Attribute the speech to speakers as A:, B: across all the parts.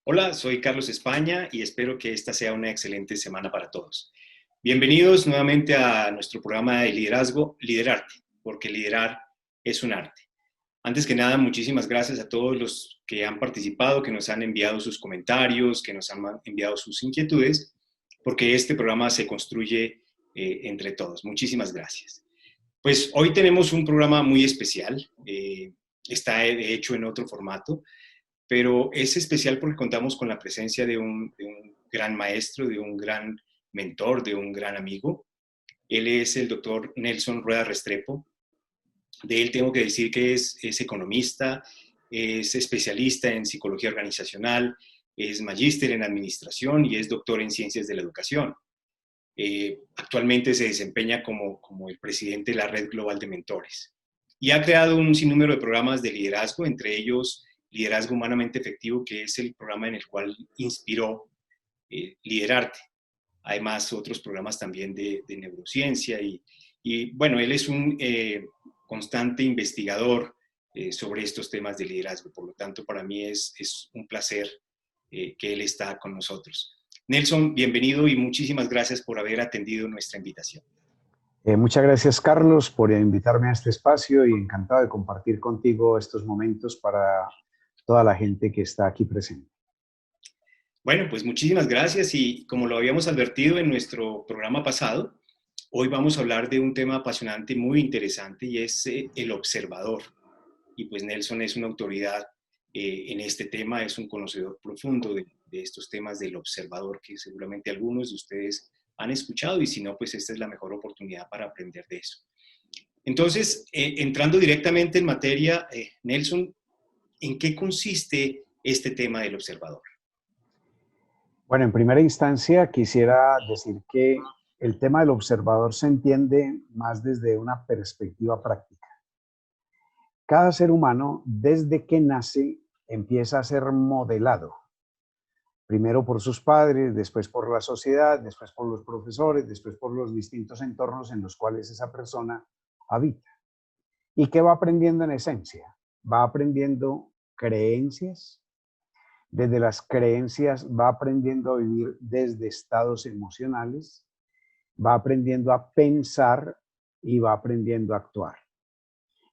A: Hola, soy Carlos España y espero que esta sea una excelente semana para todos. Bienvenidos nuevamente a nuestro programa de liderazgo, Liderarte, porque liderar es un arte. Antes que nada, muchísimas gracias a todos los que han participado, que nos han enviado sus comentarios, que nos han enviado sus inquietudes, porque este programa se construye entre todos. Muchísimas gracias. Pues hoy tenemos un programa muy especial. Está de hecho en otro formato, pero es especial porque contamos con la presencia de un gran maestro, de un gran mentor, de un gran amigo. Él es el doctor Nelson Rueda Restrepo. De él tengo que decir que es economista, es especialista en psicología organizacional, es magíster en administración y es doctor en ciencias de la educación. Actualmente se desempeña como el presidente de la Red Global de Mentores y ha creado un sinnúmero de programas de liderazgo, entre ellos Liderazgo Humanamente Efectivo, que es el programa en el cual inspiró Liderarte. Además, otros programas también de neurociencia bueno, él es un constante investigador sobre estos temas de liderazgo. Por lo tanto, para mí es un placer que él está con nosotros. Nelson, bienvenido y muchísimas gracias por haber atendido nuestra invitación.
B: Muchas gracias, Carlos, por invitarme a este espacio y encantado de compartir contigo estos momentos para toda la gente que está aquí presente.
A: Bueno, pues muchísimas gracias y como lo habíamos advertido en nuestro programa pasado, hoy vamos a hablar de un tema apasionante, muy interesante y es el observador. Y pues Nelson es una autoridad en este tema, es un conocedor profundo de estos temas del observador que seguramente algunos de ustedes han escuchado y si no, pues esta es la mejor oportunidad para aprender de eso. Entonces, entrando directamente en materia, Nelson, ¿en qué consiste este tema del observador?
B: Bueno, en primera instancia quisiera decir que el tema del observador se entiende más desde una perspectiva práctica. Cada ser humano, desde que nace, empieza a ser modelado. Primero por sus padres, después por la sociedad, después por los profesores, después por los distintos entornos en los cuales esa persona habita. ¿Y qué va aprendiendo en esencia? Va aprendiendo creencias. Desde las creencias va aprendiendo a vivir desde estados emocionales, va aprendiendo a pensar y va aprendiendo a actuar.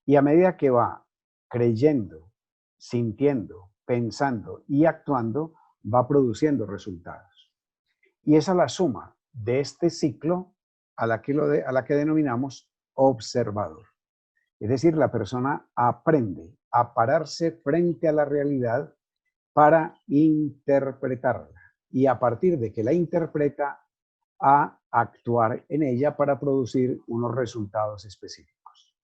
B: Y a medida que va creyendo, sintiendo, pensando y actuando, va produciendo resultados. Y esa es la suma de este ciclo a la que denominamos observador. Es decir, la persona aprende a pararse frente a la realidad para interpretarla y a partir de que la interpreta a actuar en ella para producir unos resultados específicos.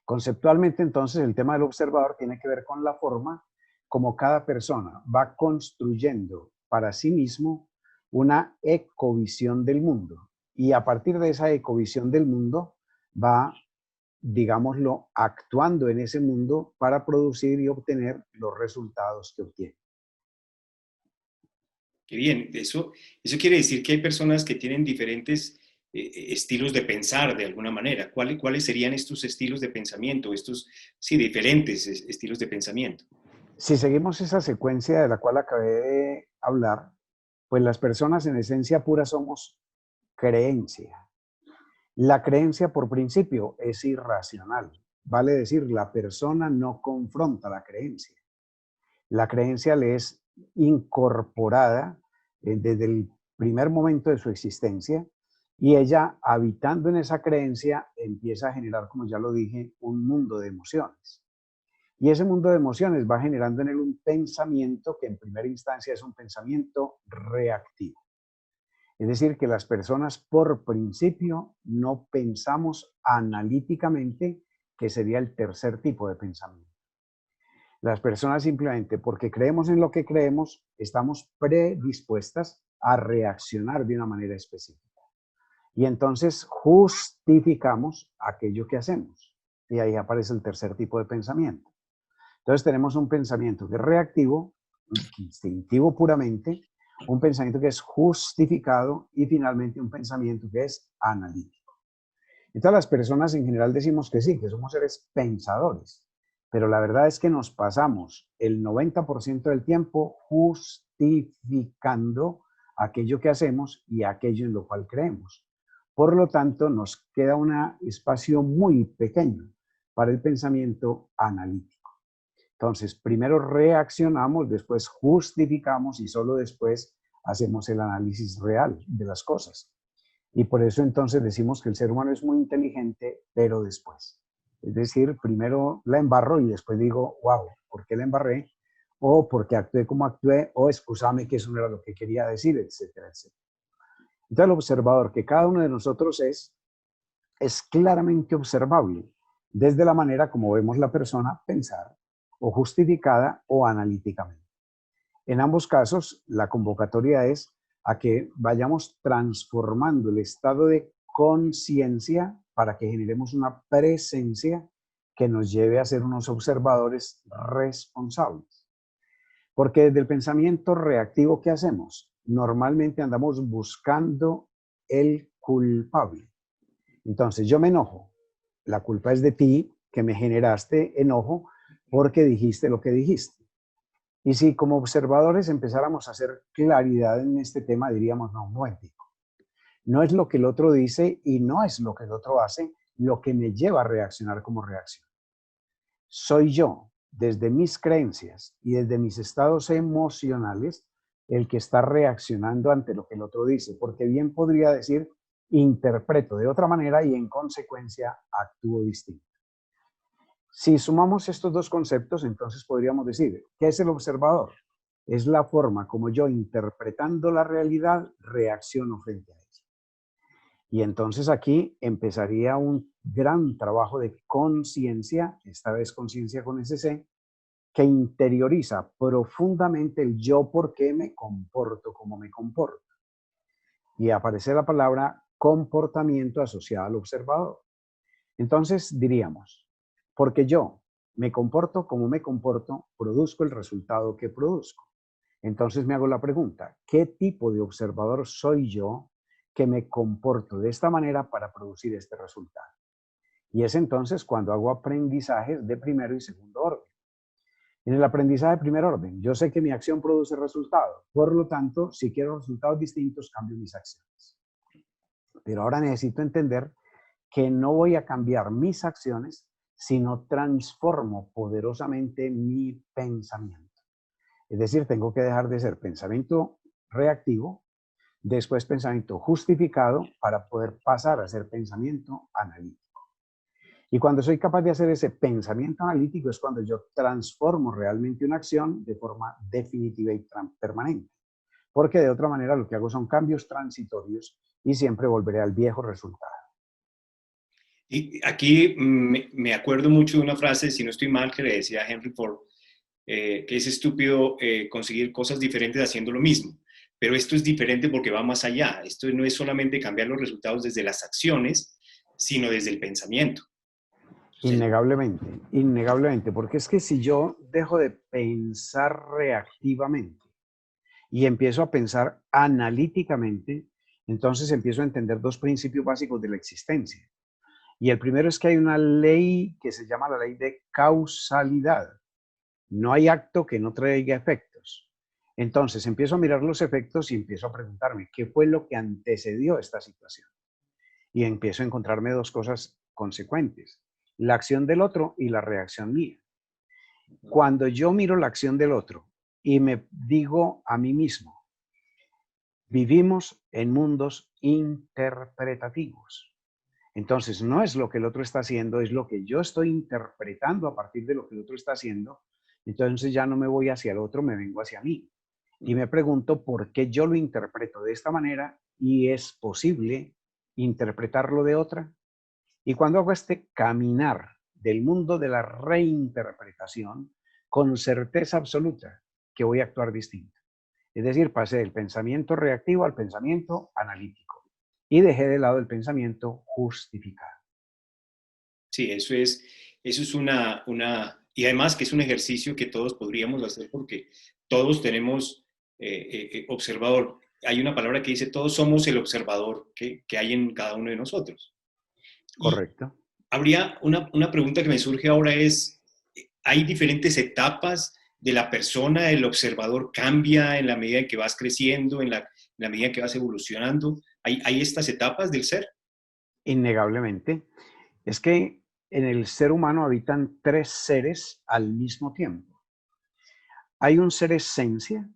B: Conceptualmente, entonces, el tema del observador tiene que ver con la forma como cada persona va construyendo para sí mismo una ecovisión del mundo y a partir de esa ecovisión del mundo va, digámoslo, actuando en ese mundo para producir y obtener los resultados que obtiene.
A: Qué bien, eso quiere decir que hay personas que tienen diferentes estilos de pensar de alguna manera. ¿Cuáles serían estos estilos de pensamiento, estos, sí, diferentes estilos de pensamiento?
B: Si seguimos esa secuencia de la cual acabé de hablar, pues las personas en esencia pura somos creencia. La creencia por principio es irracional. Vale decir, la persona no confronta la creencia. La creencia le es incorporada desde el primer momento de su existencia y ella, habitando en esa creencia, empieza a generar, como ya lo dije, un mundo de emociones. Y ese mundo de emociones va generando en él un pensamiento que en primera instancia es un pensamiento reactivo. Es decir, que las personas por principio no pensamos analíticamente, que sería el tercer tipo de pensamiento. Las personas simplemente porque creemos en lo que creemos, estamos predispuestas a reaccionar de una manera específica. Y entonces justificamos aquello que hacemos. Y ahí aparece el tercer tipo de pensamiento. Entonces tenemos un pensamiento que es reactivo, instintivo puramente, un pensamiento que es justificado y finalmente un pensamiento que es analítico. Entonces las personas en general decimos que sí, que somos seres pensadores, Pero la verdad es que nos pasamos el 90% del tiempo justificando aquello que hacemos y aquello en lo cual creemos. Por lo tanto, nos queda un espacio muy pequeño para el pensamiento analítico. Entonces, primero reaccionamos, después justificamos y solo después hacemos el análisis real de las cosas. Y por eso entonces decimos que el ser humano es muy inteligente, pero después. Es decir, primero la embarro y después digo, wow, ¿por qué la embarré? O porque actué como actué, o excusame que eso no era lo que quería decir, etcétera, etcétera. Entonces el observador que cada uno de nosotros es claramente observable desde la manera como vemos la persona pensar, o justificada o analíticamente. En ambos casos, la convocatoria es a que vayamos transformando el estado de conciencia para que generemos una presencia que nos lleve a ser unos observadores responsables. Porque desde el pensamiento reactivo, ¿qué hacemos? Normalmente andamos buscando el culpable. Entonces, yo me enojo. La culpa es de ti, que me generaste enojo porque dijiste lo que dijiste. Y si como observadores empezáramos a hacer claridad en este tema, diríamos, no, un momentico. No es lo que el otro dice y no es lo que el otro hace lo que me lleva a reaccionar como reacción. Soy yo, desde mis creencias y desde mis estados emocionales, el que está reaccionando ante lo que el otro dice, porque bien podría decir, interpreto de otra manera y en consecuencia actúo distinto. Si sumamos estos dos conceptos, entonces podríamos decir, ¿qué es el observador? Es la forma como yo, interpretando la realidad, reacciono frente a ella. Y entonces aquí empezaría un gran trabajo de conciencia, esta vez conciencia con ese C, que interioriza profundamente el yo por qué me comporto como me comporto. Y aparece la palabra comportamiento asociada al observador. Entonces diríamos, porque yo me comporto como me comporto, produzco el resultado que produzco. Entonces me hago la pregunta, ¿qué tipo de observador soy yo que me comporto de esta manera para producir este resultado? Y es entonces cuando hago aprendizajes de primero y segundo orden. En el aprendizaje de primer orden, yo sé que mi acción produce resultados. Por lo tanto, si quiero resultados distintos, cambio mis acciones. Pero ahora necesito entender que no voy a cambiar mis acciones, sino transformo poderosamente mi pensamiento. Es decir, tengo que dejar de ser pensamiento reactivo, después pensamiento justificado, para poder pasar a ser pensamiento analítico. Y cuando soy capaz de hacer ese pensamiento analítico es cuando yo transformo realmente una acción de forma definitiva y permanente. Porque de otra manera lo que hago son cambios transitorios y siempre volveré al viejo resultado.
A: Y aquí me acuerdo mucho de una frase, si no estoy mal, que le decía Henry Ford, que es estúpido conseguir cosas diferentes haciendo lo mismo. Pero esto es diferente porque va más allá. Esto no es solamente cambiar los resultados desde las acciones, sino desde el pensamiento.
B: Innegablemente, innegablemente, porque es que si yo dejo de pensar reactivamente y empiezo a pensar analíticamente, entonces empiezo a entender dos principios básicos de la existencia. Y el primero es que hay una ley que se llama la ley de causalidad. No hay acto que no traiga efectos. Entonces empiezo a mirar los efectos y empiezo a preguntarme, ¿qué fue lo que antecedió esta situación? Y empiezo a encontrarme dos cosas consecuentes, la acción del otro y la reacción mía. Cuando yo miro la acción del otro y me digo a mí mismo, vivimos en mundos interpretativos. Entonces, no es lo que el otro está haciendo, es lo que yo estoy interpretando a partir de lo que el otro está haciendo. Entonces ya no me voy hacia el otro, me vengo hacia mí. Y me pregunto por qué yo lo interpreto de esta manera y es posible interpretarlo de otra. Y cuando hago este caminar del mundo de la reinterpretación, con certeza absoluta que voy a actuar distinto. Es decir, pasé del pensamiento reactivo al pensamiento analítico y dejé de lado el pensamiento justificado.
A: Sí, eso es y además que es un ejercicio que todos podríamos hacer porque todos tenemos observador. Hay una palabra que dice, todos somos el observador que hay en cada uno de nosotros. Y
B: Correcto.
A: habría una pregunta que me surge ahora es, hay diferentes etapas de la persona, el observador cambia en la medida en que vas creciendo, en la medida en que vas evolucionando. ¿Hay estas etapas del ser?
B: Innegablemente. Es que en el ser humano habitan tres seres al mismo tiempo. Hay un ser esencia,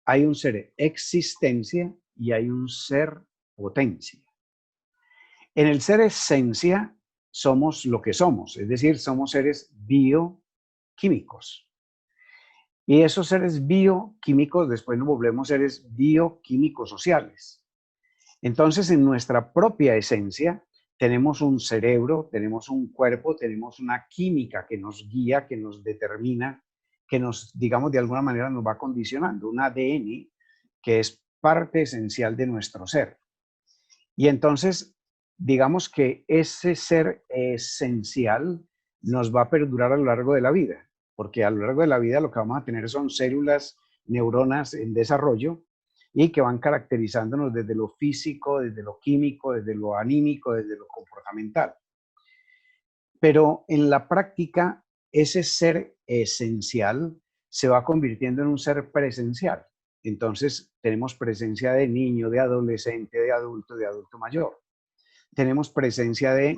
B: hay un ser existencia y hay un ser potencia. En el ser esencia somos lo que somos, es decir, somos seres bioquímicos. Y esos seres bioquímicos después nos volvemos seres bioquímicos sociales. Entonces, en nuestra propia esencia tenemos un cerebro, tenemos un cuerpo, tenemos una química que nos guía, que nos determina, que nos, digamos, de alguna manera nos va condicionando, un ADN que es parte esencial de nuestro ser. Y entonces, digamos que ese ser esencial nos va a perdurar a lo largo de la vida, porque a lo largo de la vida lo que vamos a tener son células, neuronas en desarrollo y que van caracterizándonos desde lo físico, desde lo químico, desde lo anímico, desde lo comportamental. Pero en la práctica, ese ser esencial se va convirtiendo en un ser presencial. Entonces, tenemos presencia de niño, de adolescente, de adulto mayor. Tenemos presencia de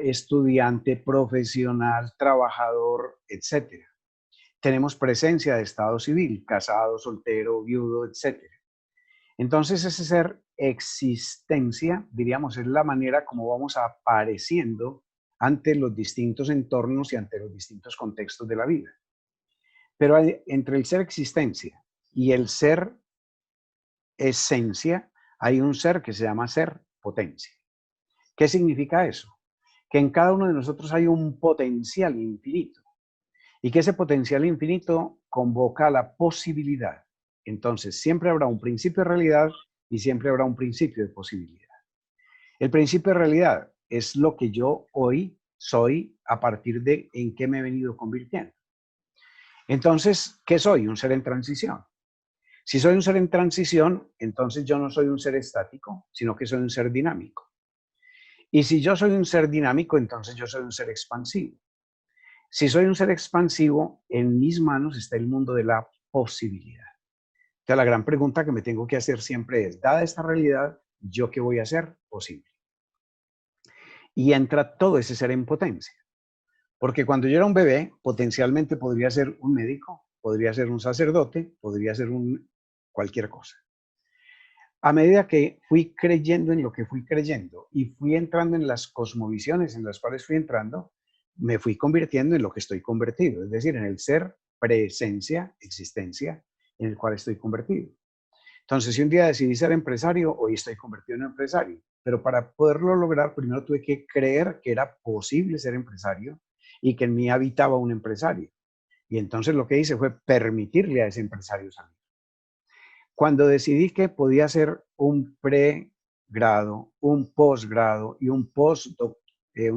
B: estudiante, profesional, trabajador, etcétera. Tenemos presencia de estado civil, casado, soltero, viudo, etcétera. Entonces, ese ser existencia, diríamos, es la manera como vamos apareciendo ante los distintos entornos y ante los distintos contextos de la vida. Pero entre el ser existencia y el ser esencia, hay un ser que se llama ser potencia. ¿Qué significa eso? Que en cada uno de nosotros hay un potencial infinito y que ese potencial infinito convoca a la posibilidad. Entonces, siempre habrá un principio de realidad y siempre habrá un principio de posibilidad. El principio de realidad es lo que yo hoy soy a partir de en qué me he venido convirtiendo. Entonces, ¿qué soy? Un ser en transición. Si soy un ser en transición, entonces yo no soy un ser estático, sino que soy un ser dinámico. Y si yo soy un ser dinámico, entonces yo soy un ser expansivo. Si soy un ser expansivo, en mis manos está el mundo de la posibilidad. Entonces, la gran pregunta que me tengo que hacer siempre es, dada esta realidad, ¿yo qué voy a hacer posible? Y entra todo ese ser en potencia. Porque cuando yo era un bebé, potencialmente podría ser un médico, podría ser un sacerdote, podría ser cualquier cosa. A medida que fui creyendo en lo que fui creyendo y fui entrando en las cosmovisiones en las cuales fui entrando, me fui convirtiendo en lo que estoy convertido, es decir, en el ser, presencia, existencia, en el cual estoy convertido. Entonces, si un día decidí ser empresario, hoy estoy convertido en empresario. Pero para poderlo lograr, primero tuve que creer que era posible ser empresario y que en mí habitaba un empresario. Y entonces lo que hice fue permitirle a ese empresario salir. Cuando decidí que podía ser un pregrado, un posgrado y un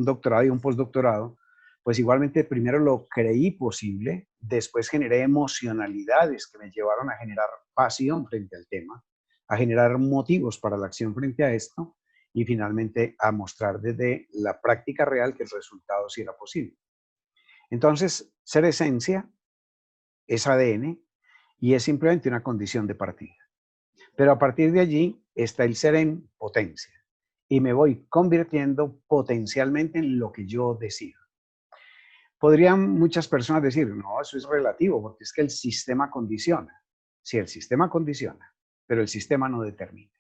B: doctorado y un postdoctorado, pues igualmente primero lo creí posible, después generé emocionalidades que me llevaron a generar pasión frente al tema, a generar motivos para la acción frente a esto y finalmente a mostrar desde la práctica real que el resultado sí era posible. Entonces, ser esencia es ADN y es simplemente una condición de partida. Pero a partir de allí está el ser en potencia y me voy convirtiendo potencialmente en lo que yo decido. Podrían muchas personas decir, no, eso es relativo, porque es que el sistema condiciona. Sí, el sistema condiciona, pero el sistema no determina.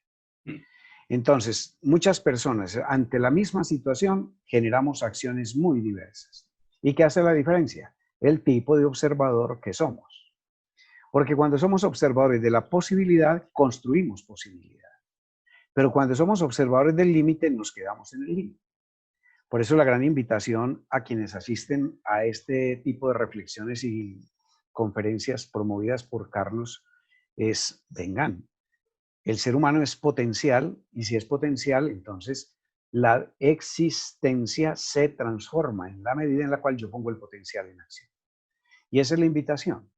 B: Entonces, muchas personas ante la misma situación generamos acciones muy diversas. ¿Y qué hace la diferencia? El tipo de observador que somos. Porque cuando somos observadores de la posibilidad, construimos posibilidad. Pero cuando somos observadores del límite, nos quedamos en el límite. Por eso la gran invitación a quienes asisten a este tipo de reflexiones y conferencias promovidas por Carlos es, vengan, el ser humano es potencial y si es potencial, entonces la existencia se transforma en la medida en la cual yo pongo el potencial en acción. Y esa es la invitación.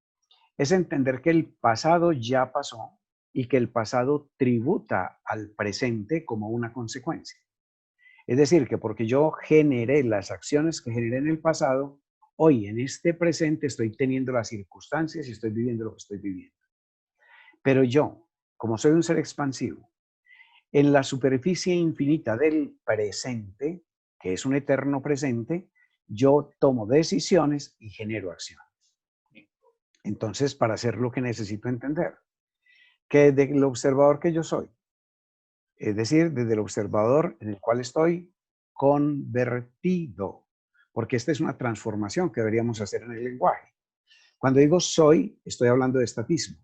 B: Es entender que el pasado ya pasó y que el pasado tributa al presente como una consecuencia. Es decir, que porque yo generé las acciones que generé en el pasado, hoy en este presente estoy teniendo las circunstancias y estoy viviendo lo que estoy viviendo. Pero yo, como soy un ser expansivo, en la superficie infinita del presente, que es un eterno presente, yo tomo decisiones y genero acciones. Entonces, para hacer lo que necesito entender, que desde el observador que yo soy, es decir, desde el observador en el cual estoy convertido, porque esta es una transformación que deberíamos hacer en el lenguaje. Cuando digo soy, estoy hablando de estatismo,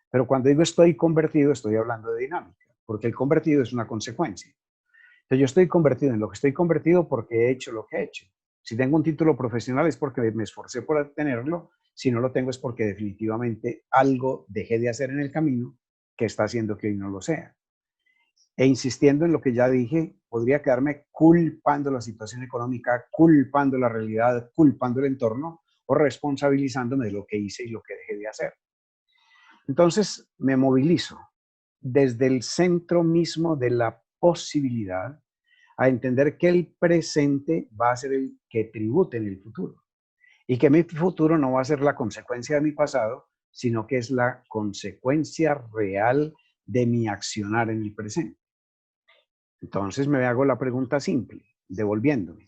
B: pero cuando digo estoy convertido, estoy hablando de dinámica, porque el convertido es una consecuencia. Entonces yo estoy convertido en lo que estoy convertido porque he hecho lo que he hecho. Si tengo un título profesional es porque me esforcé por tenerlo, si no lo tengo es porque definitivamente algo dejé de hacer en el camino que está haciendo que hoy no lo sea. E insistiendo en lo que ya dije, podría quedarme culpando la situación económica, culpando la realidad, culpando el entorno o responsabilizándome de lo que hice y lo que dejé de hacer. Entonces me movilizo desde el centro mismo de la posibilidad a entender que el presente va a ser el que tribute en el futuro y que mi futuro no va a ser la consecuencia de mi pasado, sino que es la consecuencia real de mi accionar en el presente. Entonces me hago la pregunta simple, devolviéndome.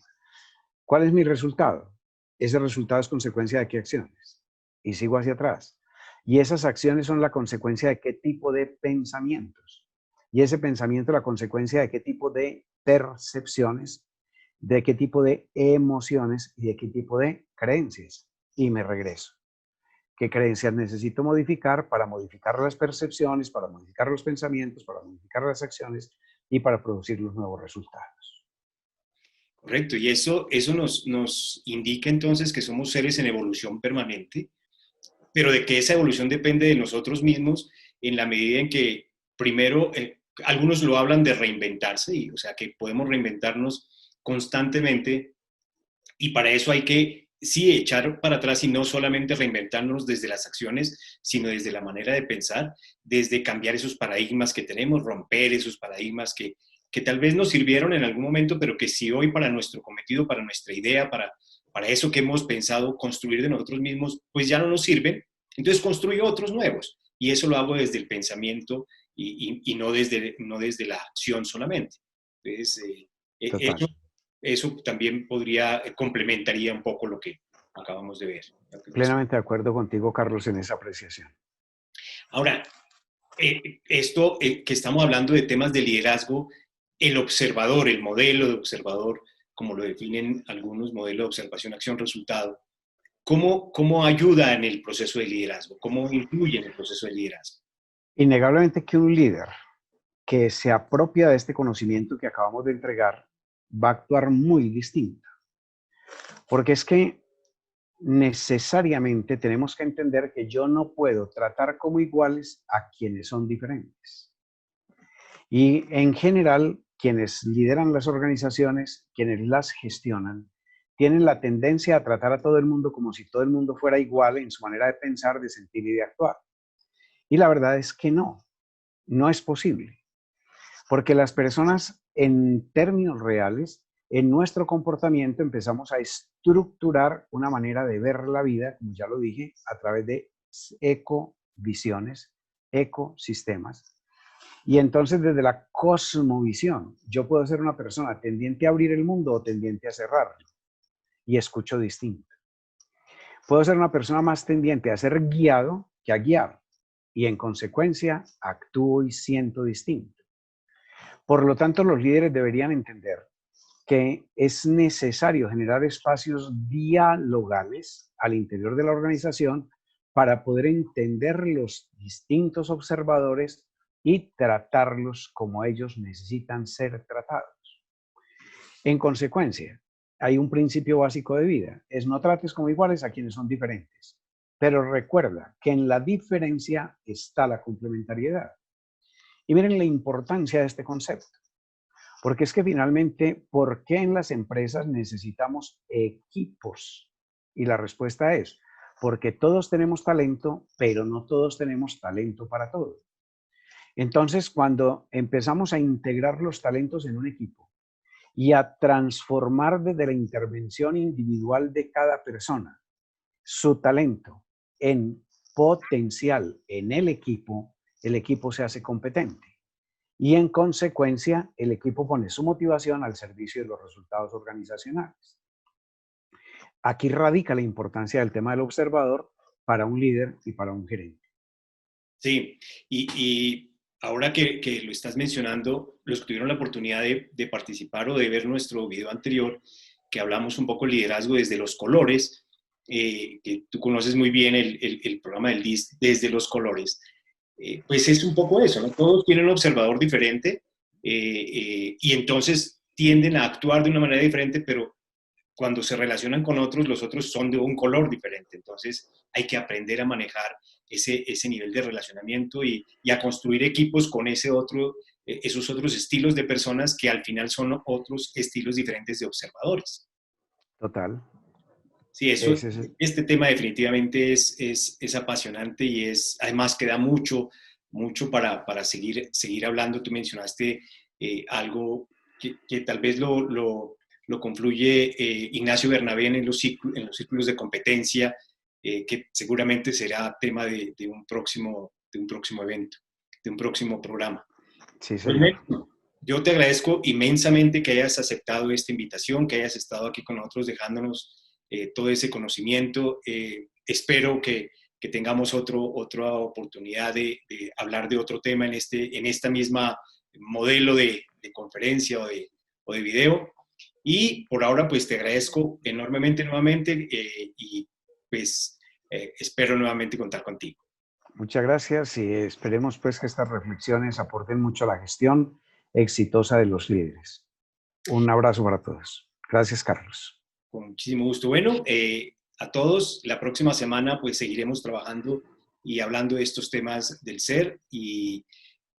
B: ¿Cuál es mi resultado? Ese resultado es consecuencia de qué acciones. Y sigo hacia atrás. Y esas acciones son la consecuencia de qué tipo de pensamientos. Y ese pensamiento es la consecuencia de qué tipo de percepciones, de qué tipo de emociones y de qué tipo de creencias. Y me regreso. ¿Qué creencias necesito modificar para modificar las percepciones, para modificar los pensamientos, para modificar las acciones y para producir los nuevos resultados?
A: Correcto, y eso nos indica entonces que somos seres en evolución permanente, pero de que esa evolución depende de nosotros mismos en la medida en que primero, algunos lo hablan de reinventarse, o sea, que podemos reinventarnos constantemente y para eso hay que, sí, echar para atrás y no solamente reinventarnos desde las acciones, sino desde la manera de pensar, desde cambiar esos paradigmas que tenemos, romper esos paradigmas que tal vez nos sirvieron en algún momento, pero que si hoy para nuestro cometido, para nuestra idea, para eso que hemos pensado construir de nosotros mismos, pues ya no nos sirven, entonces construyo otros nuevos. Y eso lo hago desde el pensamiento y no desde la acción solamente. Entonces,
B: Total.
A: eso también complementaría un poco lo que acabamos de ver.
B: Plenamente de acuerdo contigo, Carlos, en esa apreciación.
A: Ahora, esto que estamos hablando de temas de liderazgo, el observador, el modelo de observador, como lo definen algunos modelos de observación, acción, resultado, ¿cómo ayuda en el proceso de liderazgo? ¿Cómo influye en el proceso de liderazgo?
B: Innegablemente que un líder que se apropia de este conocimiento que acabamos de entregar va a actuar muy distinto. Porque es que necesariamente tenemos que entender que yo no puedo tratar como iguales a quienes son diferentes. Y en general, quienes lideran las organizaciones, quienes las gestionan, tienen la tendencia a tratar a todo el mundo como si todo el mundo fuera igual en su manera de pensar, de sentir y de actuar. Y la verdad es que no es posible. Porque las personas, en términos reales, en nuestro comportamiento empezamos a estructurar una manera de ver la vida, como ya lo dije, a través de ecovisiones, ecosistemas. Y entonces desde la cosmovisión, yo puedo ser una persona tendiente a abrir el mundo o tendiente a cerrarlo. Y escucho distinto. Puedo ser una persona más tendiente a ser guiado que a guiar. Y en consecuencia, actúo y siento distinto. Por lo tanto, los líderes deberían entender que es necesario generar espacios dialogales al interior de la organización para poder entender los distintos observadores y tratarlos como ellos necesitan ser tratados. En consecuencia, hay un principio básico de vida, es no trates como iguales a quienes son diferentes, pero recuerda que en la diferencia está la complementariedad. Y miren la importancia de este concepto. Porque es que finalmente, ¿por qué en las empresas necesitamos equipos? Y la respuesta es, porque todos tenemos talento, pero no todos tenemos talento para todo. Entonces, cuando empezamos a integrar los talentos en un equipo y a transformar desde la intervención individual de cada persona su talento en potencial en el equipo se hace competente. Y en consecuencia, el equipo pone su motivación al servicio de los resultados organizacionales. Aquí radica la importancia del tema del observador para un líder y para un gerente.
A: Sí, y ahora que lo estás mencionando, los que tuvieron la oportunidad de participar o de ver nuestro video anterior, que hablamos un poco de liderazgo desde los colores, que tú conoces muy bien el programa del DIS desde los colores, pues es un poco eso, ¿no? Todos tienen un observador diferente y entonces tienden a actuar de una manera diferente, pero cuando se relacionan con otros, los otros son de un color diferente. Entonces hay que aprender a manejar ese nivel de relacionamiento y a construir equipos con esos otros estilos de personas que al final son otros estilos diferentes de observadores.
B: Total.
A: Sí, este tema definitivamente es apasionante y además que da mucho para seguir hablando. Tú mencionaste algo que tal vez lo confluye Ignacio Bernabé en los círculos de competencia, que seguramente será tema de un próximo evento, de un próximo programa.
B: Sí,
A: Pues,
B: señor.
A: yo te agradezco inmensamente que hayas aceptado esta invitación, que hayas estado aquí con nosotros dejándonos todo ese conocimiento. Espero que tengamos otra oportunidad de hablar de otro tema en esta misma modelo de conferencia o de video. Y por ahora, pues te agradezco enormemente nuevamente y pues espero nuevamente contar contigo.
B: Muchas gracias y esperemos pues que estas reflexiones aporten mucho a la gestión exitosa de los líderes. Un abrazo para todos. Gracias, Carlos.
A: Con muchísimo gusto. Bueno, a todos, la próxima semana pues seguiremos trabajando y hablando de estos temas del ser y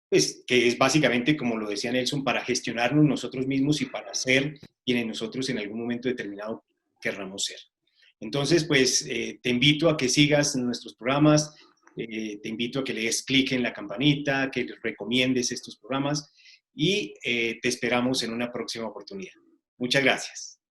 A: pues que es básicamente, como lo decía Nelson, para gestionarnos nosotros mismos y para ser quienes nosotros en algún momento determinado querramos ser. Entonces, pues te invito a que sigas nuestros programas, te invito a que le des clic en la campanita, que recomiendes estos programas y te esperamos en una próxima oportunidad. Muchas gracias.